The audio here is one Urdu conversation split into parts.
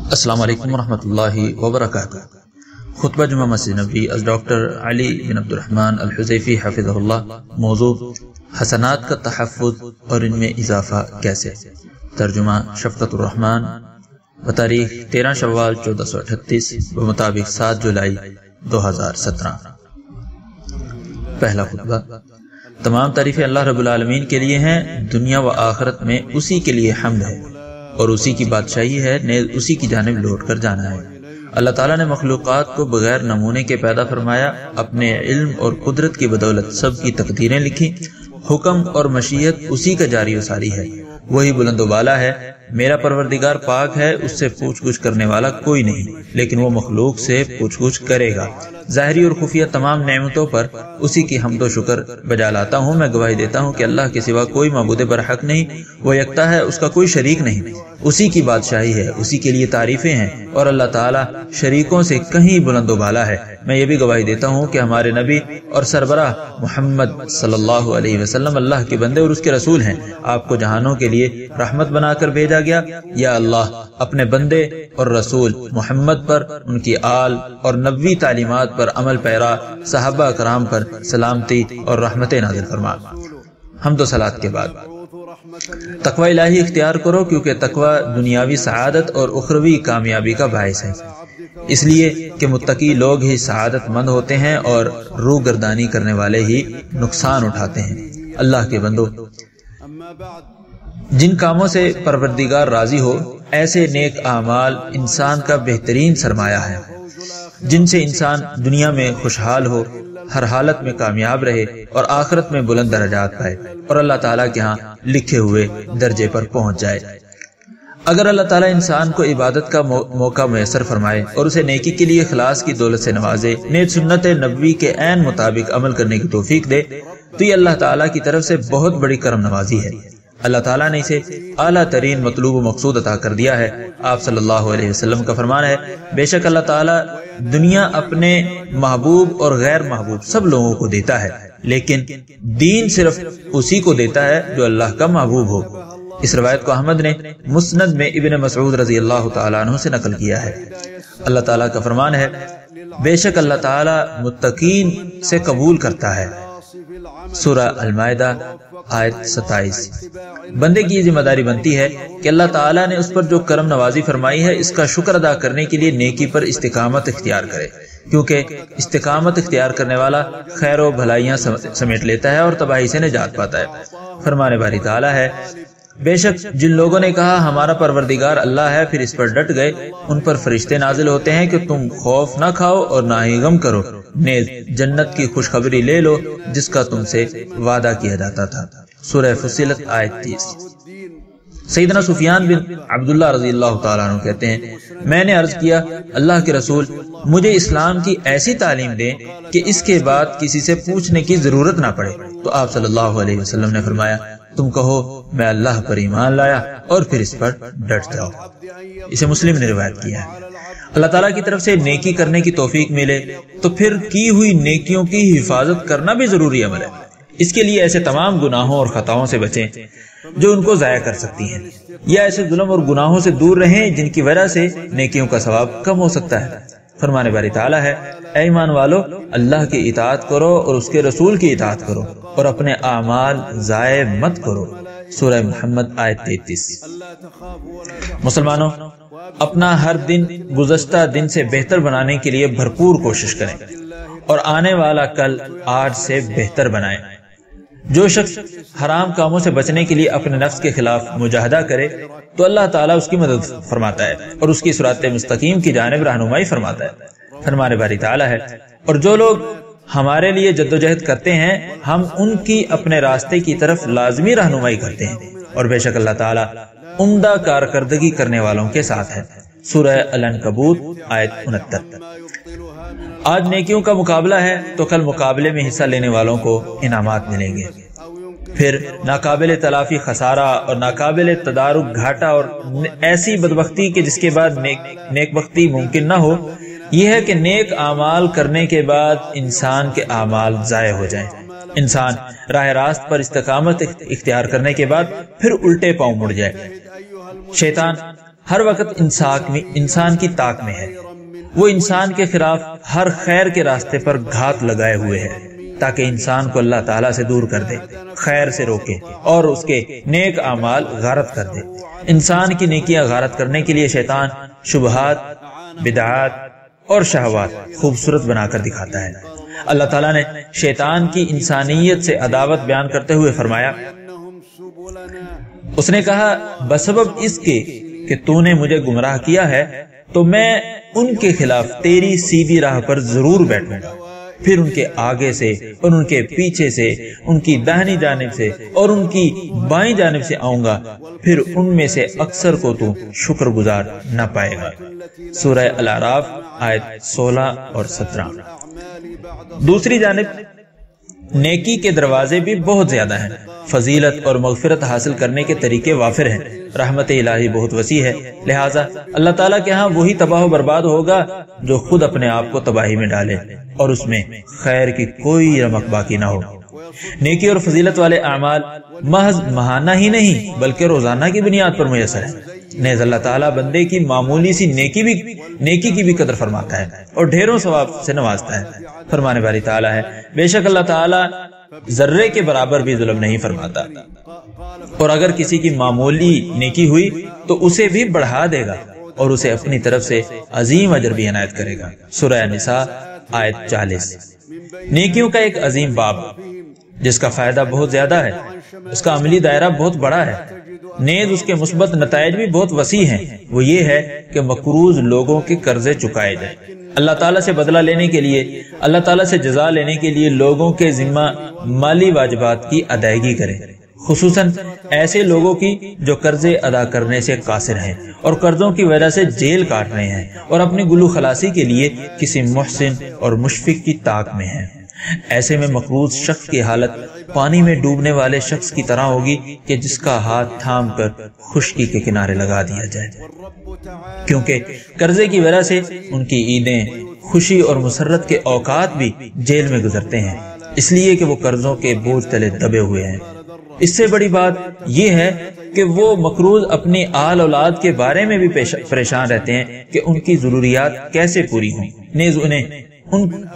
السلام علیکم ورحمۃ اللہ وبرکاتہ۔ خطبہ جمعہ مسجد نبوی از ڈاکٹر علی بن عبد الرحمن الحذیفی حفظہ اللہ۔ موضوع حسنات کا تحفظ اور ان میں اضافہ کیسے۔ ترجمہ شفقت الرحمن، بتاریخ 13 شوال 1438 بمطابق 7 جولائی 2017۔ پہلا خطبہ۔ تمام تعریفیں اللہ رب العالمین کے لیے ہیں، دنیا و آخرت میں اسی کے لیے حمد ہے اور اسی کی بادشاہی ہے، نیز اسی کی جانب لوٹ کر جانا ہے۔ اللہ تعالیٰ نے مخلوقات کو بغیر نمونے کے پیدا فرمایا، اپنے علم اور قدرت کی بدولت سب کی تقدیریں لکھی، حکم اور مشیت اسی کا جاری و ساری ہے، وہی بلند و بالا ہے۔ میرا پروردگار پاک ہے، اس سے پوچھ گچھ کرنے والا کوئی نہیں، لیکن وہ مخلوق سے پوچھ گچھ کرے گا۔ ظاہری اور خفیہ تمام نعمتوں پر اسی کی حمد و شکر بجا لاتا ہوں۔ میں گواہی دیتا ہوں کہ اللہ کے سوا کوئی معبود برحق نہیں، وہ یکتا ہے، اس کا کوئی شریک نہیں، اسی کی بادشاہی ہے، اسی کے لیے تعریفیں ہیں، اور اللہ تعالیٰ شریکوں سے کہیں بلند و بالا ہے۔ میں یہ بھی گواہی دیتا ہوں کہ ہمارے نبی اور سربراہ محمد صلی اللہ علیہ وسلم اللہ کے بندے اور اس کے رسول ہیں۔ آپ کو جہانوں کے لیے رحمت بنا کر بھیجا گیا۔ یا اللہ اپنے بندے اور رسول محمد پر، ان کی آل اور نبوی تعلیمات پر عمل پیرا صحابہ کرام پر سلامتی اور رحمت نازل فرما۔ حمد و صلات کے بعد تقوی الہی اختیار کرو، کیونکہ تقوی دنیاوی سعادت اور اخروی کامیابی کا باعث ہے، اس لیے کہ متقی لوگ ہی سعادت مند ہوتے ہیں اور روح گردانی کرنے والے ہی نقصان اٹھاتے ہیں۔ اللہ کے بندو، جن کاموں سے پروردگار راضی ہو، ایسے نیک اعمال انسان کا بہترین سرمایہ ہے، جن سے انسان دنیا میں خوشحال ہو، ہر حالت میں کامیاب رہے اور آخرت میں بلند درجات پائے اور اللہ تعالیٰ کے ہاں لکھے ہوئے درجے پر پہنچ جائے۔ اگر اللہ تعالیٰ انسان کو عبادت کا موقع میسر فرمائے اور اسے نیکی کے لیے اخلاص کی دولت سے نوازے، نیز سنت نبوی کے عین مطابق عمل کرنے کی توفیق دے، تو یہ اللہ تعالیٰ کی طرف سے بہت بڑی کرم نوازی ہے۔ اللہ تعالیٰ نے اسے اعلیٰ ترین مطلوب و مقصود عطا کر دیا ہے۔ آپ صلی اللہ علیہ وسلم کا فرمان ہے، بے شک اللہ تعالیٰ دنیا اپنے محبوب اور غیر محبوب سب لوگوں کو دیتا ہے، لیکن دین صرف اسی کو دیتا ہے جو اللہ کا محبوب ہو۔ اس روایت کو احمد نے مسند میں ابن مسعود رضی اللہ تعالیٰ عنہ سے نقل کیا ہے۔ اللہ تعالیٰ کا فرمان ہے، بے شک اللہ تعالیٰ متقین سے قبول کرتا ہے۔ سورہ المائدہ آیت 27۔ بندے کی یہ ذمہ داری بنتی ہے کہ اللہ تعالیٰ نے اس پر جو کرم نوازی فرمائی ہے، اس کا شکر ادا کرنے کے لیے نیکی پر استقامت اختیار کرے، کیونکہ استقامت اختیار کرنے والا خیر و بھلائیاں سمیٹ لیتا ہے اور تباہی سے نجات پاتا ہے۔ فرمان باری تعالیٰ ہے، بے شک جن لوگوں نے کہا ہمارا پروردگار اللہ ہے، پھر اس پر ڈٹ گئے، ان پر فرشتے نازل ہوتے ہیں کہ تم خوف نہ کھاؤ اور نہ ہی غم کرو، نیز جنت کی خوشخبری لے لو جس کا تم سے وعدہ کیا جاتا تھا۔ سورہ فصلت آیت 30۔ سیدنا سفیان بن عبداللہ رضی اللہ تعالیٰ عنہ کہتے ہیں، میں نے عرض کیا، اللہ کے رسول، مجھے اسلام کی ایسی تعلیم دیں کہ اس کے بعد کسی سے پوچھنے کی ضرورت نہ پڑے۔ تو آپ صلی اللہ علیہ وسلم نے فرمایا، تم کہو میں اللہ پر ایمان لایا اور پھر اس پر ڈٹ جاؤ۔ اسے مسلم نے روایت کیا ہے۔ اللہ تعالیٰ کی طرف سے نیکی کرنے کی توفیق ملے تو پھر کی ہوئی نیکیوں کی حفاظت کرنا بھی ضروری عمل ہے۔ اس کے لیے ایسے تمام گناہوں اور خطاؤں سے بچیں جو ان کو ضائع کر سکتی ہیں، یا ایسے ظلم اور گناہوں سے دور رہیں جن کی وجہ سے نیکیوں کا ثواب کم ہو سکتا ہے۔ فرمان باری تعالیٰ ہے، اے ایمان والو، اللہ کی اطاعت کرو اور اس کے رسول کی اطاعت کرو اور اپنے اعمال ضائع مت کرو۔ سورہ محمد آیت 33۔ مسلمانوں، اپنا ہر دن گزشتہ دن سے بہتر بنانے کے لیے بھرپور کوشش کریں اور آنے والا کل آج سے بہتر بنائیں۔ جو شخص حرام کاموں سے بچنے کے لیے اپنے نفس کے خلاف مجاہدہ کرے تو اللہ تعالیٰ اس کی مدد فرماتا ہے اور اس کی صراط مستقیم کی جانب رہنمائی فرماتا ہے۔ فرمان باری تعالیٰ ہے، اور جو لوگ ہمارے لیے جدوجہد کرتے ہیں ہم ان کی اپنے راستے کی طرف لازمی رہنمائی کرتے ہیں، اور بے شک اللہ تعالیٰ عمدہ کارکردگی کرنے والوں کے ساتھ ہے۔ سورہ العنکبوت آیت 69۔ آج نیکیوں کا مقابلہ ہے تو کل مقابلے میں حصہ لینے والوں کو انعامات ملیں گے، پھر ناقابل تلافی خسارہ اور ناقابل تدارک گھاٹا اور ایسی بدبختی کہ جس کے بعد نیک بختی ممکن نہ ہو، یہ ہے کہ نیک اعمال کرنے کے بعد انسان کے اعمال ضائع ہو جائیں۔ انسان راہ راست پر استقامت اختیار کرنے کے بعد پھر الٹے پاؤں مڑ جائے۔ شیطان ہر وقت انسان کی طاق میں ہے۔ وہ انسان کے خلاف ہر خیر کے راستے پر گھات لگائے ہوئے ہے تاکہ انسان کو اللہ تعالیٰ سے دور کر دے، خیر سے روکے اور اس کے نیک اعمال غارت کر دے۔ انسان کی نیکیاں غارت کرنے کے لیے شیطان شبہات، بدعات اور شہوات خوبصورت بنا کر دکھاتا ہے۔ اللہ تعالیٰ نے شیطان کی انسانیت سے عداوت بیان کرتے ہوئے فرمایا، اس نے کہا بسبب اس کے کہ تو نے مجھے گمراہ کیا ہے تو میں ان کے خلاف تیری سیدھی راہ پر ضرور بیٹھوں گا، پھر ان کے آگے سے اور ان کے پیچھے سے، ان کی داہنی جانب سے اور ان کی بائیں جانب سے آؤں گا، پھر ان میں سے اکثر کو تو شکر گزار نہ پائے گا۔ سورہ الاعراف آیت 16 اور 17۔ دوسری جانب نیکی کے دروازے بھی بہت زیادہ ہیں، فضیلت اور مغفرت حاصل کرنے کے طریقے وافر ہیں، رحمت الہی بہت وسیع ہے، لہٰذا اللہ تعالیٰ کے ہاں وہی تباہ و برباد ہوگا جو خود اپنے آپ کو تباہی میں ڈالے اور اس میں خیر کی کوئی رمق باقی نہ ہو۔ نیکی اور فضیلت والے اعمال محض ماہانہ ہی نہیں بلکہ روزانہ کی بنیاد پر میسر ہے۔ نیز اللہ تعالیٰ بندے کی معمولی سی نیکی کی بھی قدر فرماتا ہے اور ڈھیروں ثواب سے نوازتا ہے۔ فرمانے والی تعالیٰ ہے، بے شک اللہ تعالیٰ ذرے کے برابر بھی ظلم نہیں فرماتا، اور اگر کسی کی معمولی نیکی ہوئی تو اسے بھی بڑھا دے گا اور اسے اپنی طرف سے عظیم اجر بھی عنایت کرے گا۔ سورہ نساء آیت 40۔ نیکیوں کا ایک عظیم باب جس کا فائدہ بہت زیادہ ہے، اس کا عملی دائرہ بہت بڑا ہے، نیز اس کے مثبت نتائج بھی بہت وسیع ہیں۔ وہ یہ ہے کہ مقروض لوگوں کے قرضے چکائے جائیں، اللہ تعالیٰ سے بدلہ لینے کے لیے، اللہ تعالیٰ سے جزا لینے کے لیے لوگوں کے ذمہ مالی واجبات کی ادائیگی کریں، خصوصاً ایسے لوگوں کی جو قرضے ادا کرنے سے قاصر ہیں اور قرضوں کی وجہ سے جیل کاٹ رہے ہیں اور اپنی گلو خلاصی کے لیے کسی محسن اور مشفق کی طاق میں ہیں۔ ایسے میں مقروض شخص کی حالت پانی میں ڈوبنے والے شخص کی طرح ہوگی کہ جس کا ہاتھ تھام کر خشکی کے کنارے لگا دیا جائے، کیونکہ قرضے کی وجہ سے ان کی عیدیں، خوشی اور مسرت کے اوقات بھی جیل میں گزرتے ہیں، اس لیے کہ وہ قرضوں کے بوجھ تلے دبے ہوئے ہیں۔ اس سے بڑی بات یہ ہے کہ وہ مقروض اپنی آل اولاد کے بارے میں بھی پریشان رہتے ہیں کہ ان کی ضروریات کیسے پوری ہوں، نیز انہیں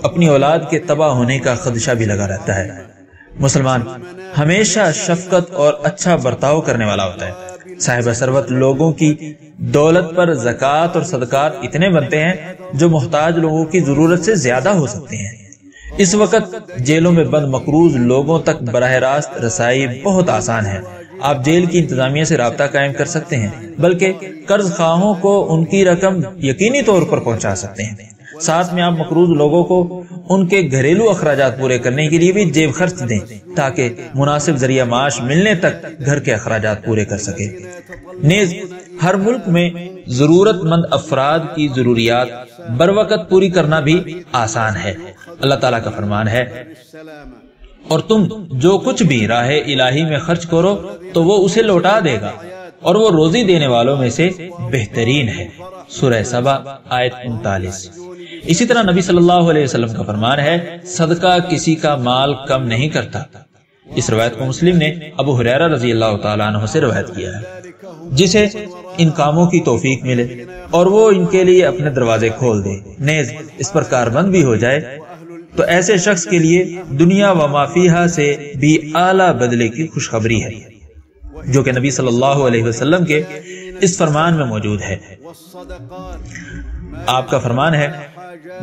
اپنی اولاد کے تباہ ہونے کا خدشہ بھی لگا رہتا ہے۔ مسلمان ہمیشہ شفقت اور اچھا برتاؤ کرنے والا ہوتا ہے۔ صاحب ثروت لوگوں کی دولت پر زکوٰۃ اور صدقات اتنے بنتے ہیں جو محتاج لوگوں کی ضرورت سے زیادہ ہو سکتے ہیں۔ اس وقت جیلوں میں بند مقروض لوگوں تک براہ راست رسائی بہت آسان ہے۔ آپ جیل کی انتظامیہ سے رابطہ قائم کر سکتے ہیں، بلکہ قرض خواہوں کو ان کی رقم یقینی طور پر پہنچا سکتے ہیں۔ ساتھ میں آپ مقروض لوگوں کو ان کے گھریلو اخراجات پورے کرنے کے لیے بھی جیب خرچ دیں تاکہ مناسب ذریعہ معاش ملنے تک گھر کے اخراجات پورے کر سکے۔ نیز ہر ملک میں ضرورت مند افراد کی ضروریات بروقت پوری کرنا بھی آسان ہے۔ اللہ تعالیٰ کا فرمان ہے، اور تم جو کچھ بھی راہ الہی میں خرچ کرو تو وہ اسے لوٹا دے گا اور وہ روزی دینے والوں میں سے بہترین ہے۔ سورہ سبا آیت 39۔ اسی طرح نبی صلی اللہ علیہ وسلم کا فرمان ہے، صدقہ کسی کا مال کم نہیں کرتا۔ اس روایت کو مسلم نے ابو ہریرہ رضی اللہ تعالیٰ عنہ سے روایت کیا ہے۔ جسے ان کاموں کی توفیق ملے اور وہ ان کے لیے اپنے دروازے کھول دے، نیز اس پر کاربند بھی ہو جائے، تو ایسے شخص کے لیے دنیا و ما فیہا سے بھی اعلیٰ بدلے کی خوشخبری ہے، جو کہ نبی صلی اللہ علیہ وسلم کے اس فرمان میں موجود ہے۔ آپ کا فرمان ہے،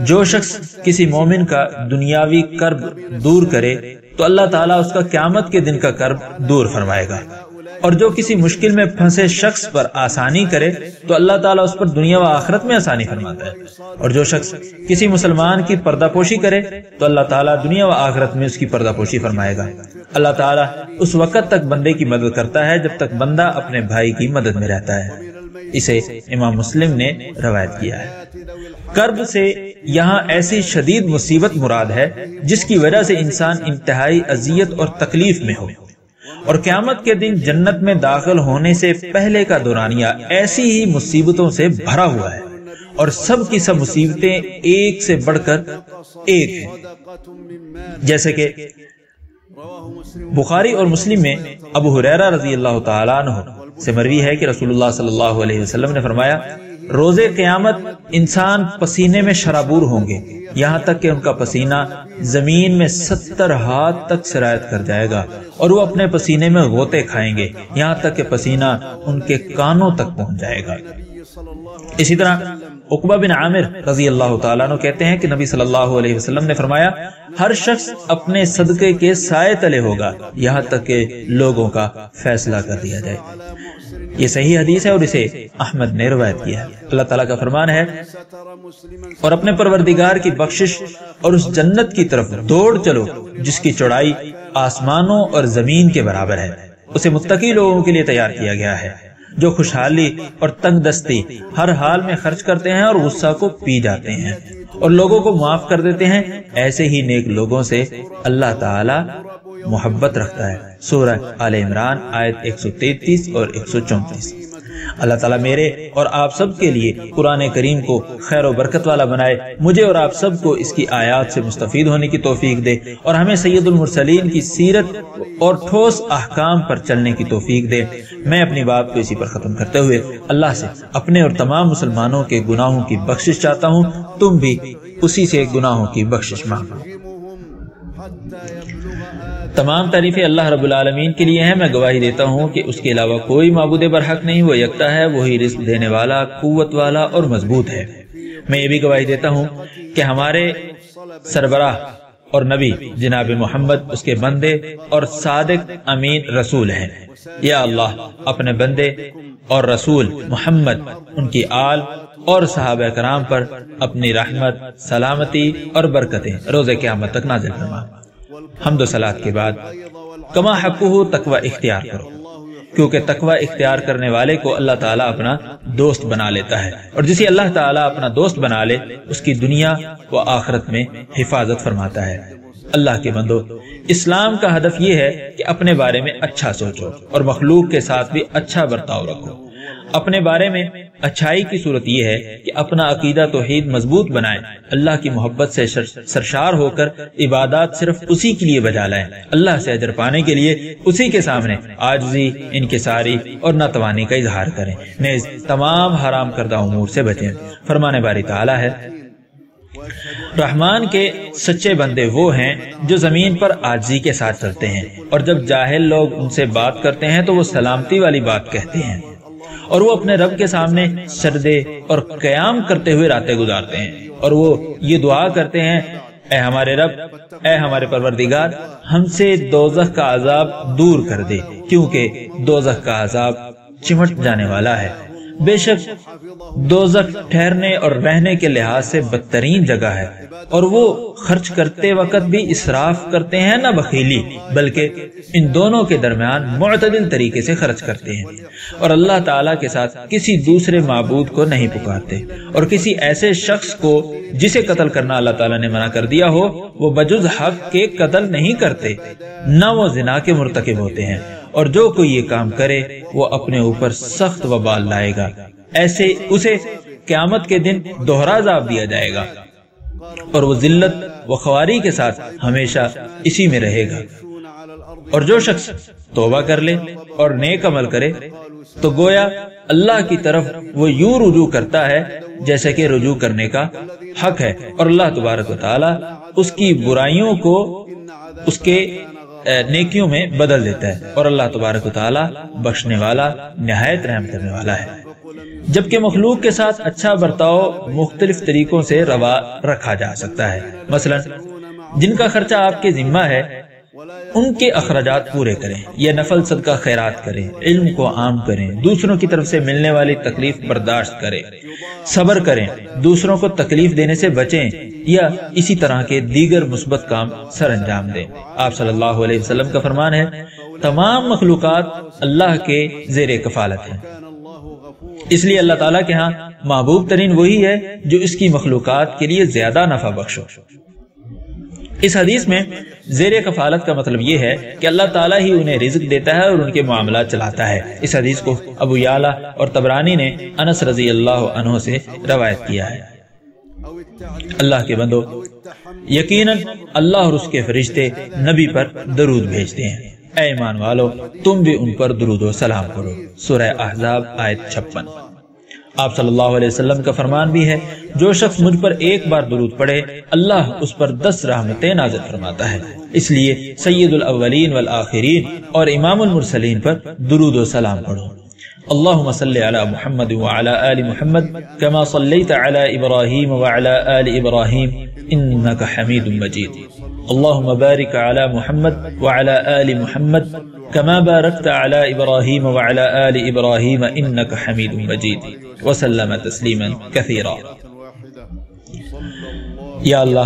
جو شخص کسی مومن کا دنیاوی کرب دور کرے تو اللہ تعالیٰ اس کا قیامت کے دن کا کرب دور فرمائے گا، اور جو کسی مشکل میں پھنسے شخص پر آسانی کرے تو اللہ تعالیٰ اس پر دنیا و آخرت میں آسانی فرماتا ہے، اور جو شخص کسی مسلمان کی پردہ پوشی کرے تو اللہ تعالیٰ دنیا و آخرت میں اس کی پردہ پوشی فرمائے گا۔ اللہ تعالیٰ اس وقت تک بندے کی مدد کرتا ہے جب تک بندہ اپنے بھائی کی مدد میں رہتا ہے۔ اسے امام مسلم نے روایت کیا ہے۔ کرب سے یہاں ایسی شدید مصیبت مراد ہے جس کی وجہ سے انسان انتہائی اذیت اور تکلیف میں ہو، اور قیامت کے دن جنت میں داخل ہونے سے پہلے کا دورانیہ ایسی ہی مصیبتوں سے بھرا ہوا ہے، اور سب کی سب مصیبتیں ایک سے بڑھ کر ایک ہیں۔ جیسے کہ بخاری اور مسلم میں ابو ہریرہ رضی اللہ تعالیٰ عنہ سے مروی ہے کہ رسول اللہ صلی اللہ علیہ وسلم نے فرمایا روز قیامت انسان پسینے میں شرابور ہوں گے، یہاں تک کہ ان کا پسینہ زمین میں 70 ہاتھ تک سرایت کر جائے گا، اور وہ اپنے پسینے میں غوطے کھائیں گے یہاں تک کہ پسینہ ان کے کانوں تک پہنچ جائے گا۔ اسی طرح عقبہ بن عامر رضی اللہ تعالیٰ عنہ کہتے ہیں کہ نبی صلی اللہ علیہ وسلم نے فرمایا ہر شخص اپنے صدقے کے سائے تلے ہوگا یہاں تک کہ لوگوں کا فیصلہ کر دیا جائے۔ یہ صحیح حدیث ہے اور اسے احمد نے روایت کیا ہے۔ اللہ تعالیٰ کا فرمان ہے اور اپنے پروردگار کی بخشش اور اس جنت کی طرف دوڑ چلو جس کی چوڑائی آسمانوں اور زمین کے برابر ہے، اسے متقی لوگوں کے لیے تیار کیا گیا ہے جو خوشحالی اور تنگ دستی ہر حال میں خرچ کرتے ہیں اور غصہ کو پی جاتے ہیں اور لوگوں کو معاف کر دیتے ہیں، ایسے ہی نیک لوگوں سے اللہ تعالی محبت رکھتا ہے۔ سورہ آل عمران آیت 133 اور 134۔ اللہ تعالیٰ میرے اور آپ سب کے لیے قرآن کریم کو خیر و برکت والا بنائے، مجھے اور آپ سب کو اس کی آیات سے مستفید ہونے کی توفیق دے اور ہمیں سید المرسلین کی سیرت اور ٹھوس احکام پر چلنے کی توفیق دے۔ میں اپنی بات کو اسی پر ختم کرتے ہوئے اللہ سے اپنے اور تمام مسلمانوں کے گناہوں کی بخشش چاہتا ہوں، تم بھی اسی سے گناہوں کی بخشش مانگو۔ تمام تعریفیں اللہ رب العالمین کے لیے ہیں، میں گواہی دیتا ہوں کہ اس کے علاوہ کوئی معبود برحق نہیں، وہ یکتا ہے، وہی رزق دینے والا، قوت والا اور مضبوط ہے۔ میں یہ بھی گواہی دیتا ہوں کہ ہمارے سربراہ اور نبی جناب محمد اس کے بندے اور صادق امین رسول ہیں۔ یا اللہ اپنے بندے اور رسول محمد، ان کی آل اور صحابہ کرام پر اپنی رحمت، سلامتی اور برکتیں روز قیامت تک نازل فرما۔ حمد و صلات کے بعد کما حقہ تقوی اختیار کرو، کیونکہ تقوی اختیار کرنے والے کو اللہ تعالیٰ اپنا دوست بنا لیتا ہے، اور جسے اللہ تعالیٰ اپنا دوست بنا لے اس کی دنیا و آخرت میں حفاظت فرماتا ہے۔ اللہ کے بندو، اسلام کا ہدف یہ ہے کہ اپنے بارے میں اچھا سوچو اور مخلوق کے ساتھ بھی اچھا برتاؤ رکھو۔ اپنے بارے میں اچھائی کی صورت یہ ہے کہ اپنا عقیدہ توحید مضبوط بنائیں، اللہ کی محبت سے سرشار ہو کر عبادات صرف اسی کے لیے بجا لائیں، اللہ سے اجر پانے کے لیے اسی کے سامنے عاجزی، انکساری اور ناتوانی کا اظہار کریں، نیز تمام حرام کردہ امور سے بچیں۔ فرمان باری تعالی ہے رحمان کے سچے بندے وہ ہیں جو زمین پر عاجزی کے ساتھ چلتے ہیں، اور جب جاہل لوگ ان سے بات کرتے ہیں تو وہ سلامتی والی بات کہتے ہیں، اور وہ اپنے رب کے سامنے سجدے اور قیام کرتے ہوئے راتیں گزارتے ہیں، اور وہ یہ دعا کرتے ہیں اے ہمارے رب، اے ہمارے پروردگار، ہم سے دوزخ کا عذاب دور کر دے، کیونکہ دوزخ کا عذاب چمٹ جانے والا ہے۔ بے شک دوزخ ٹھہرنے اور رہنے کے لحاظ سے بدترین جگہ ہے، اور وہ خرچ کرتے وقت بھی اسراف کرتے ہیں نہ بخیلی، بلکہ ان دونوں کے درمیان معتدل طریقے سے خرچ کرتے ہیں، اور اللہ تعالیٰ کے ساتھ کسی دوسرے معبود کو نہیں پکارتے، اور کسی ایسے شخص کو جسے قتل کرنا اللہ تعالیٰ نے منع کر دیا ہو وہ بجز حق کے قتل نہیں کرتے، نہ وہ زنا کے مرتکب ہوتے ہیں، اور جو کوئی یہ کام کرے وہ اپنے اوپر سخت وبال لائے گا، ایسے اسے قیامت کے دن دوہرا عذاب دیا جائے گا، اور وہ ذلت و خواری کے ساتھ ہمیشہ اسی میں رہے گا۔ اور جو شخص توبہ کر لے اور نیک عمل کرے تو گویا اللہ کی طرف وہ یوں رجوع کرتا ہے جیسے کہ رجوع کرنے کا حق ہے، اور اللہ تبارک و تعالی اس کی برائیوں کو اس کے نیکیوں میں بدل دیتا ہے، اور اللہ تبارک و تعالی بخشنے والا نہایت رحم کرنے والا ہے۔ جبکہ مخلوق کے ساتھ اچھا برتاؤ مختلف طریقوں سے روا رکھا جا سکتا ہے، مثلا جن کا خرچہ آپ کے ذمہ ہے ان کے اخراجات پورے کریں، یا نفل صدقہ خیرات کریں، علم کو عام کریں، دوسروں کی طرف سے ملنے والی تکلیف برداشت کریں، صبر کریں، دوسروں کو تکلیف دینے سے بچیں، یا اسی طرح کے دیگر مثبت کام سر انجام دیں۔ آپ صلی اللہ علیہ وسلم کا فرمان ہے تمام مخلوقات اللہ کے زیر کفالت ہیں، اس لیے اللہ تعالیٰ کے ہاں محبوب ترین وہی ہے جو اس کی مخلوقات کے لیے زیادہ نفع بخش ہو۔ اس حدیث میں زیر کفالت کا مطلب یہ ہے کہ اللہ تعالیٰ ہی انہیں رزق دیتا ہے اور ان کے معاملات چلاتا ہے۔ اس حدیث کو ابو یعلا اور طبرانی نے انس رضی اللہ عنہ سے روایت کیا ہے۔ اللہ کے بندو، یقیناً اللہ اور اس کے فرشتے نبی پر درود بھیجتے ہیں، اے ایمان والو تم بھی ان پر درود و سلام کرو۔ سورہ احزاب آیت 56۔ آپ صلی اللہ علیہ وسلم کا فرمان بھی ہے، جو شخص مجھ پر ایک بار درود پڑھے اللہ اس پر 10 رحمتیں نازل فرماتا ہے۔ اس لیے سید الاولین والآخرین اور امام المرسلین پر درود و سلام پڑھو۔ اللهم صل على محمد وعلى آل محمد كما صليت على إبراهيم وعلى آل إبراهيم إنك حميد مجيد اللهم بارك على محمد وعلى آل محمد كما باركت على إبراهيم وعلى آل إبراهيم إنك حميد مجيد وسلم تسليما كثيرا۔ یا اللہ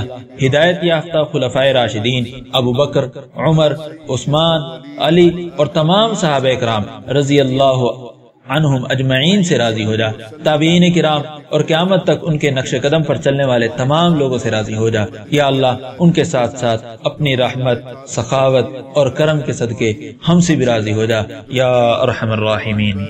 ہدایت یافتہ خلفائے راشدین ابو بکر، عمر، عثمان، علی اور تمام صحابہ کرام رضی اللہ عنہم اجمعین سے راضی ہو جا۔ تابعین کرام اور قیامت تک ان کے نقش قدم پر چلنے والے تمام لوگوں سے راضی ہو جا۔ یا اللہ ان کے ساتھ ساتھ اپنی رحمت، سخاوت اور کرم کے صدقے ہم سے بھی راضی ہو جا یا ارحم الراحمین۔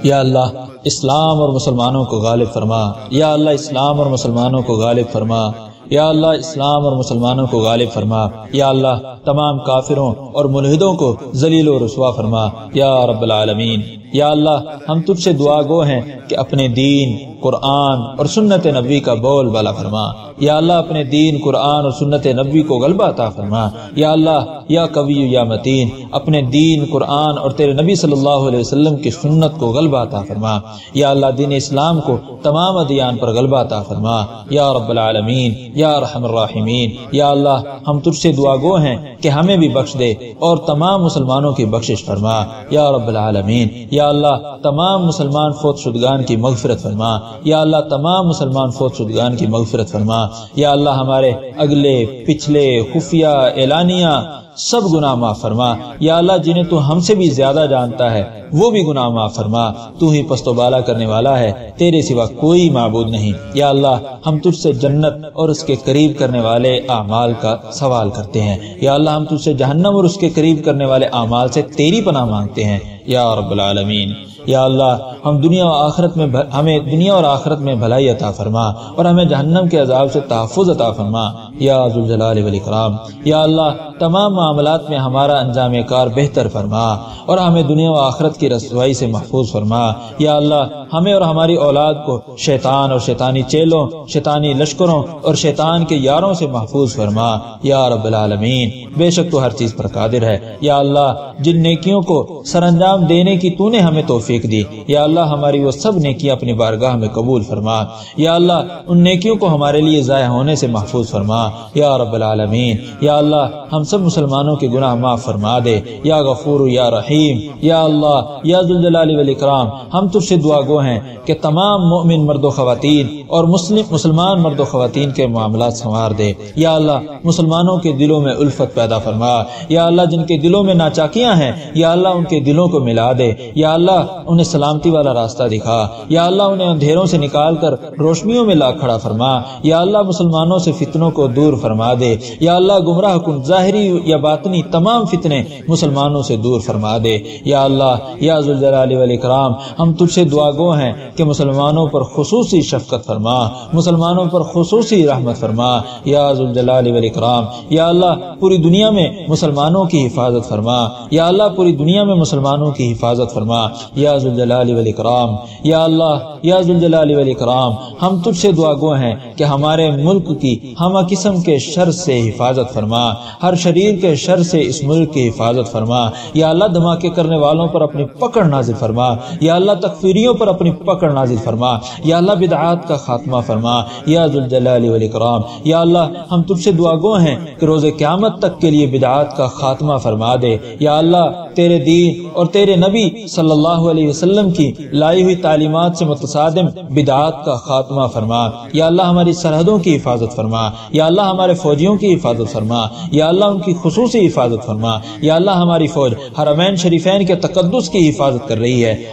یا اللہ اسلام اور مسلمانوں کو غالب فرما، یا اللہ اسلام اور مسلمانوں کو غالب فرما، یا اللہ اسلام اور مسلمانوں کو غالب فرما، یا اللہ تمام کافروں اور ملحدوں کو ذلیل و رسوا فرما یا رب العالمین۔ یا اللہ ہم تجھ سے دعا گو ہیں کہ اپنے دین، قرآن اور سنت نبی کا بول بالا فرما۔ یا اللہ اپنے دین، قرآن اور سنت نبی کو غلبہ عطا فرما۔ یا اللہ یا قوی یا متین اپنے دین، قرآن اور تیرے نبی صلی اللہ علیہ وسلم کی سنت کو غلبہ عطا فرما۔ یا اللہ دین اسلام کو تمام ادیان پر غلبہ عطا فرما یا رب العالمین یا ارحم الراحمین۔ یا اللہ ہم تجھ سے دعا گو ہیں کہ ہمیں بھی بخش دے اور تمام مسلمانوں کی بخشش فرما یا رب العالمین۔ یا اللہ تمام مسلمان فوت شدگان کی مغفرت فرما۔ یا اللہ تمام مسلمان فوت شدگان کی مغفرت فرما۔ یا اللہ ہمارے اگلے، پچھلے، خفیہ، اعلانیہ سب گناہ معاف فرما۔ یا اللہ جنہیں تو ہم سے بھی زیادہ جانتا ہے وہ بھی گناہ معاف فرما۔ تو ہی پست و بالا کرنے والا ہے، تیرے سوا کوئی معبود نہیں۔ یا اللہ ہم تجھ سے جنت اور اس کے قریب کرنے والے اعمال کا سوال کرتے ہیں۔ یا اللہ ہم تجھ سے جہنم اور اس کے قریب کرنے والے اعمال سے تیری پناہ مانگتے ہیں یا رب العالمین۔ یا اللہ ہمیں دنیا اور آخرت میں بھلائی عطا فرما اور ہمیں جہنم کے عذاب سے تحفظ عطا فرما یا ذو الجلال والاکرام۔ یا اللہ تمام معاملات میں ہمارا انجام کار بہتر فرما اور ہمیں دنیا و آخرت کی رسوائی سے محفوظ فرما۔ یا اللہ ہمیں اور ہماری اولاد کو شیطان اور شیطانی چیلوں، شیطانی لشکروں اور شیطان کے یاروں سے محفوظ فرما یا رب العالمین۔ بے شک تو ہر چیز پر قادر ہے۔ یا اللہ جن نیکیوں کو سر انجام دینے کی تو نے ہمیں توفیق دی، یا اللہ ہماری وہ سب نیکیاں اپنی بارگاہ میں قبول فرما۔ یا اللہ ان نیکیوں کو ہمارے لیے ضائع ہونے سے محفوظ فرما یا رب العالمین۔ یا اللہ ہم سب مسلمانوں کے گناہ معاف فرما دے یا غفور یا رحیم۔ یا اللہ یا ذو الجلال والاکرام ہم تجھ سے دعا گو ہیں کہ تمام مومن مرد و خواتین اور مسلمان مرد و خواتین کے معاملات سنوار دے۔ یا اللہ مسلمانوں کے دلوں میں الفت پیدا فرما۔ یا اللہ جن کے دلوں میں ناچاکیاں ہیں یا اللہ ان کے دلوں کو ملا دے۔ یا اللہ انہیں سلامتی والا راستہ دکھا۔ یا اللہ انہیں اندھیروں سے نکال کر روشنیوں میں لا کھڑا فرما۔ یا اللہ مسلمانوں سے فتنوں کو دور فرما دے۔ یا اللہ گمراہ کن ظاہری یا باطنی تمام فتنے مسلمانوں سے دور فرما دے۔ یا اللہ یا ذو الجلال والاکرام ہم تجھ سے دعا گو ہیں کہ مسلمانوں پر خصوصی شفقت فرما، مسلمانوں پر خصوصی رحمت فرما یا ذو الجلال والاکرام۔ یا اللہ پوری دنیا میں مسلمانوں کی حفاظت فرما۔ یا اللہ پوری دنیا میں مسلمانوں کی حفاظت فرما یا ذو الجلال والاکرام۔ یا اللہ یا ذو الجلال والاکرام ہم تجھ سے دعا گو ہیں کہ ہمارے ملک کی ہمہ قسم کے شر سے حفاظت فرما، ہر شریر کے شر سے اس ملک کی حفاظت فرما۔ یا اللہ دھماکے کرنے والوں پر اپنی پکڑ نازل فرما۔ یا اللہ تکفیریوں پر اپنی پکڑ نازل فرما۔ یا اللہ بدعات کا خاتمہ فرما یا ذو الجلال والاکرام۔ یا اللہ ہم تجھ سے دعا گو ہیں کہ روز قیامت تک کے لیے بدعات کا خاتمہ فرما دے۔ یا اللہ تیرے دین اور تیرے نبی صلی اللہ علیہ وسلم کی لائی ہوئی تعلیمات سے متصادم بدعات کا خاتمہ فرما۔ یا اللہ ہماری سرحدوں کی حفاظت فرما۔ یا اللہ ہمارے فوجیوں کی حفاظت فرما۔ یا اللہ ان کی خصوصی حفاظت فرما۔ یا اللہ ہماری فوج حرمین شریفین کے تقدس کی حفاظت کر رہی ہے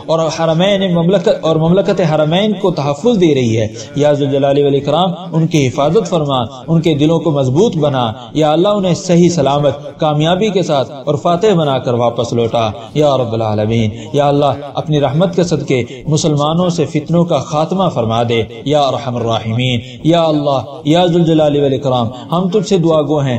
اور مملکت حرمین کو تحفظ دے رہی ہے۔ یا ذو الجلال والاکرام ان کی حفاظت فرما، ان کے دلوں کو مضبوط بنا۔ یا اللہ انہیں صحیح سلامت کامیابی کے ساتھ اور فاتح بنا کر واپس لوٹا یا رب العالمین۔ یا اللہ اپنی رحمت کے صدقے مسلمانوں سے فتنوں کا خاتمہ فرما دے یا ارحم الراحمین۔ یا اللہ یا ذو الجلال والاکرام ہم تجھ سے دعا گو ہیں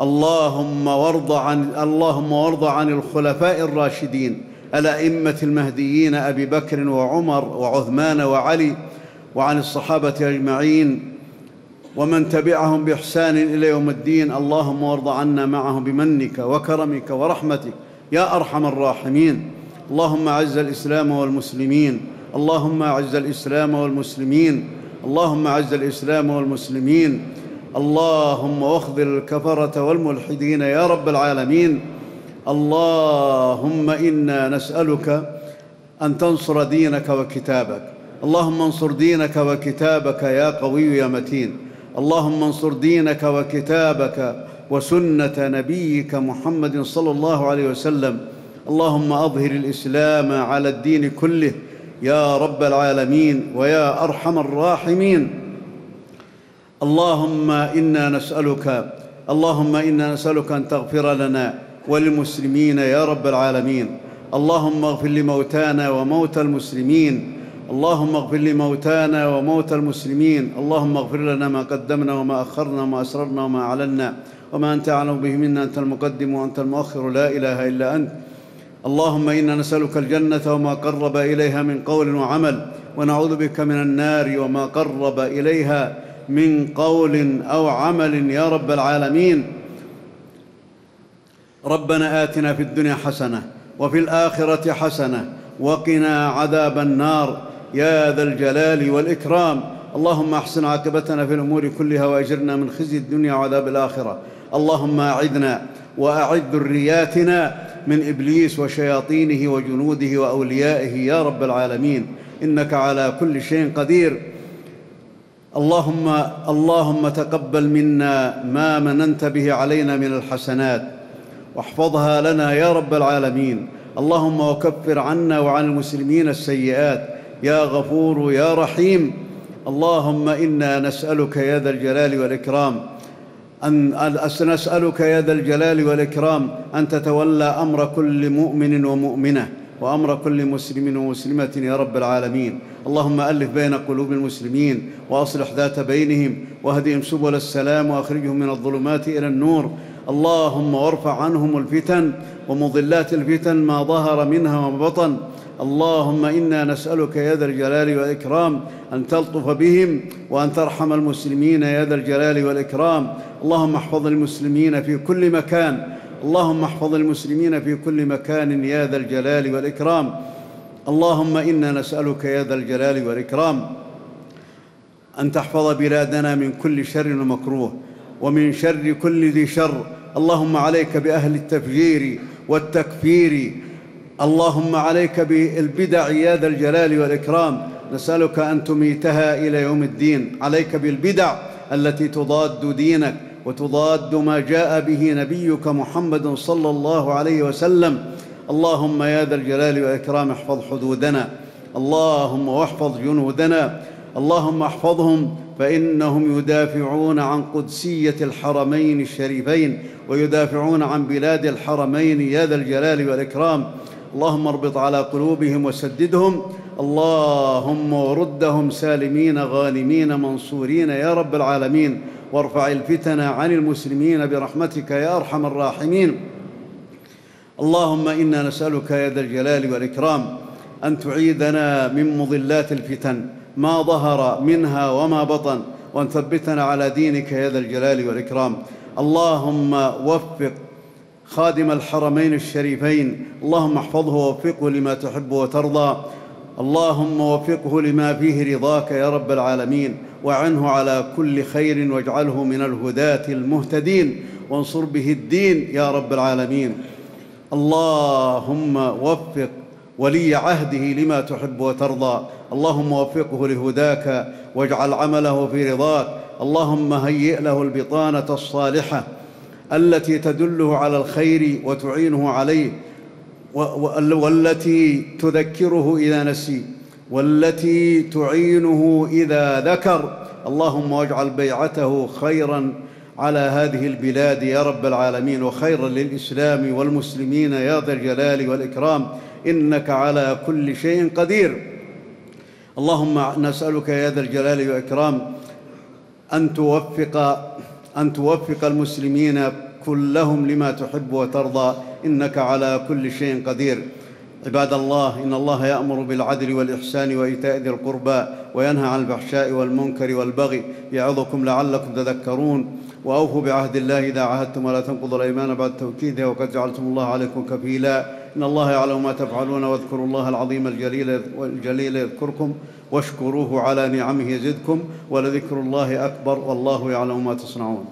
اللهم وارض عن الخلفاء الراشدين الأئمة المهديين أبي بكر وعمر وعثمان وعلي وعن الصحابة أجمعين ومن تبعهم بإحسان إلى يوم الدين. اللهم وارض عنا معهم بمنك وكرمك ورحمتك يا أرحم الراحمين. اللهم أعز الإسلام والمسلمين، اللهم أعز الإسلام والمسلمين، اللهم أعز الإسلام والمسلمين، اللهم واخذل الكفرة والملحدين يا رب العالمين. اللهم إنا نسألك أن تنصر دينك وكتابك، اللهم انصر دينك وكتابك يا قوي يا متين. اللهم انصر دينك وكتابك وسنة نبيك محمد صلى الله عليه وسلم. اللهم أظهر الإسلام على الدين كله يا رب العالمين ويا أرحم الراحمين. اللهم إنا نسألك أن تغفر لنا وللمسلمين يا رب العالمين. اللهم اغفر لموتانا وموتى المسلمين، اللهم اغفر لموتانا وموتى المسلمين. اللهم اغفر لنا ما قدمنا وما أخرنا وما أسررنا وما أعلنا وما أنت أعلم به منا، أنت المقدم وأنت المؤخر لا إله إلا أنت. اللهم إنا نسألك الجنة وما قرب إليها من قول وعمل، ونعوذ بك من النار وما قرب إليها من قول أو عمل يا رب العالمين. ربنا آتنا في الدنيا حسنة وفي الآخرة حسنة وقنا عذاب النار يا ذا الجلال والإكرام. اللهم أحسن عاقبتنا في الأمور كلها وأجرنا من خزي الدنيا وعذاب الآخرة. اللهم أعذنا وأعذ ذرياتنا من إبليس وشياطينه وجنوده وأوليائه يا رب العالمين، إنك على كل شيء قدير. اللهم تقبل منا ما مننت به علينا من الحسنات، واحفظها لنا يا رب العالمين. اللهم وكفر عنا وعن المسلمين السيئات يا غفور يا رحيم. اللهم إنا نسألك يا ذا الجلال والإكرام نسألك يا ذا الجلال والإكرام أن تتولى أمر كل مؤمن ومؤمنة وأمر كل مسلم ومسلمة يا رب العالمين. اللهم ألف بين قلوب المسلمين وأصلح ذات بينهم واهدهم سبل السلام وأخرجهم من الظلمات إلى النور. اللهم وارفع عنهم الفتن ومضلات الفتن ما ظهر منها وما بطن. اللهم إنا نسألك يا ذا الجلال والإكرام أن تلطف بهم وأن ترحم المسلمين يا ذا الجلال والإكرام. اللهم احفظ المسلمين في كل مكان، اللهم احفظ المسلمين في كل مكان يا ذا الجلال والإكرام. اللهم إنا نسألك يا ذا الجلال والإكرام أن تحفظ بلادنا من كل شر ومكروه ومن شر كل ذي شر. اللهم عليك بأهل التفجير والتكفير، اللهم عليك بالبدع يا ذا الجلال والإكرام. نسألك أن تميتها إلى يوم الدين. عليك بالبدع التي تضاد دينك وتضاد ما جاء به نبيك محمد صلى الله عليه وسلم. اللهم يا ذا الجلال والإكرام احفظ حدودنا، اللهم واحفظ جنودنا، اللهم احفظهم فإنهم يدافعون عن قدسية الحرمين الشريفين ويدافعون عن بلاد الحرمين يا ذا الجلال والإكرام. اللهم اربط على قلوبهم وسددهم، اللهم وردهم سالمين غانمين منصورين يا رب العالمين. وارفع الفتن عن المسلمين برحمتك يا أرحم الراحمين. اللهم إنا نسألك يا ذا الجلال والإكرام أن تعيذنا من مضلات الفتن ما ظهر منها وما بطن، وأن ثبتنا على دينك يا ذا الجلال والإكرام. اللهم وفق خادم الحرمين الشريفين، اللهم احفظه ووفقه لما تحب وترضى، اللهم وفقه لما فيه رضاك يا رب العالمين، وعنه على كل خير واجعله من الهداة المهتدين، وانصر به الدين يا رب العالمين. اللهم وفق ولي عهده لما تحب وترضى، اللهم وفقه لهداك واجعل عمله في رضاك. اللهم هيئ له البطانة الصالحة التي تدله على الخير وتعينه عليه، والتي تذكره إذا نسي، والتي تعينه إذا ذكر. اللهم واجعل بيعته خيراً على هذه البلاد يا رب العالمين، وخيراً للإسلام والمسلمين يا ذا الجلال والإكرام، إنك على كل شيء قدير. اللهم نسألك يا ذا الجلال والإكرام أن توفق المسلمين كلهم لما تحب وترضى، إنك على كل شيء قدير. عباد الله، إن الله يأمر بالعدل والإحسان وإيتاء ذي القربى وينهى عن الفحشاء والمنكر والبغي يعظكم لعلكم تذكرون. وأوفوا بعهد الله إذا عاهدتم ولا تنقضوا الأيمان بعد توكيدها وقد جعلتم الله عليكم كفيلا. إن الله يعلم ما تفعلون، واذكروا الله العظيم الجليل يذكركم واشكروه على نعمه يزدكم ولذكر الله أكبر والله يعلم ما تصنعون.